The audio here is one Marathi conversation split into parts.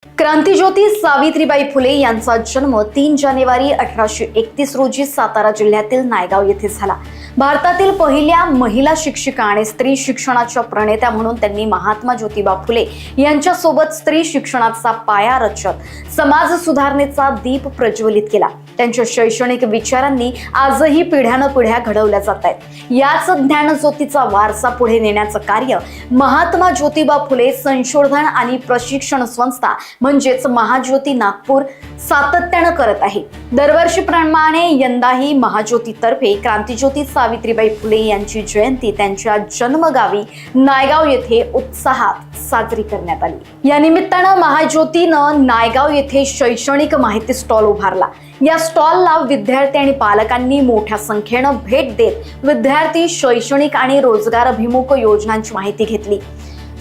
क्रांतिज्योती सावित्रीबाई फुले यांचा जन्म 3 जानेवारी 1831 रोजी सातारा जिल्ह्यातील नायगाव येथे झाला। भारतातील पहिल्या महिला शिक्षिका आणि स्त्री शिक्षणाच्या प्रणेत्या म्हणून त्यांनी महात्मा ज्योतिबा फुले यांच्यासोबत स्त्री शिक्षणाचा पाया रचत समाज सुधारणेचा दीप प्रज्वलित केला। त्यांच्या शैक्षणिक विचारांनी आजही पिढ्यानपिढ्या घडवल्या जात आहेत। याच ज्ञानज्योतीचा वारसा पुढे नेण्याचं कार्य महात्मा ज्योतिबा फुले संशोधन आणि प्रशिक्षण संस्था म्हणजेच महाज्योती नागपूर सातत्याने करत आहे। दरवर्षीप्रमाणे यंदाही महाज्योतीतर्फे क्रांतिज्योती सावित्रीबाई फुले यांची जयंती त्यांच्या जन्मगावी नायगाव येथे उत्साहात साजरी करण्यात आली। या निमित्तानं महाज्योतीनं नायगाव येथे शैक्षणिक माहिती स्टॉल उभारला। या स्टॉलला विद्यार्थी आणि पालकांनी मोठ्या संख्येनं भेट देत विद्यार्थी शैक्षणिक आणि रोजगाराभिमुख योजनांची माहिती घेतली।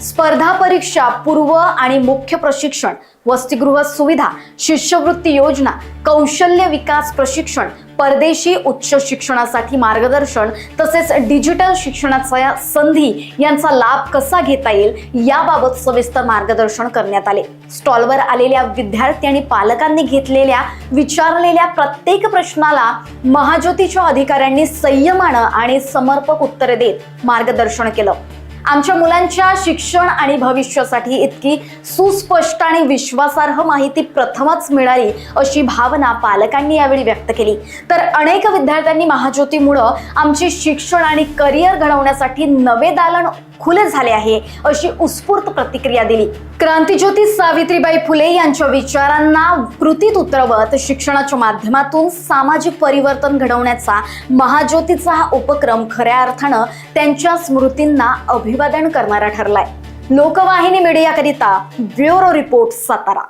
स्पर्धा परीक्षा पूर्व आणि मुख्य प्रशिक्षण, वसतिगृह सुविधा, शिष्यवृत्ती योजना, कौशल्य विकास प्रशिक्षण, परदेशी उच्च शिक्षणासाठी मार्गदर्शन तसेच डिजिटल शिक्षणाच्या संधी यांचा लाभ कसा घेता येईल याबाबत सविस्तर मार्गदर्शन करण्यात आले। स्टॉलवर आलेल्या विद्यार्थी आणि पालकांनी घेतलेल्या विचारलेल्या प्रत्येक प्रश्नाला महाज्योतीच्या अधिकाऱ्यांनी संयमानं आणि समर्पक उत्तरे देत मार्गदर्शन केलं। आमच्या मुलांच्या शिक्षण आणि भविष्यासाठी इतकी सुस्पष्ट आणि विश्वासार्ह माहिती प्रथमच मिळाली अशी भावना पालकांनी यावेळी व्यक्त केली। तर अनेक विद्यार्थ्यांनी महाज्योतीमुळे आमचे शिक्षण आणि करिअर घडवण्यासाठी नवे दालन खुले झाले आहे अशी उत्स्फूर्त प्रतिक्रिया दिली। क्रांतिज्योती सावित्रीबाई फुले यांच्या विचारांना कृतीत उतरवत शिक्षणाच्या माध्यमातून सामाजिक परिवर्तन घडवण्याचा महाज्योतीचा हा उपक्रम खऱ्या अर्थानं त्यांच्या स्मृतींना अभिवादन करणारा ठरलाय। लोकवाहिनी मीडियाकरिता ब्युरो रिपोर्ट सातारा।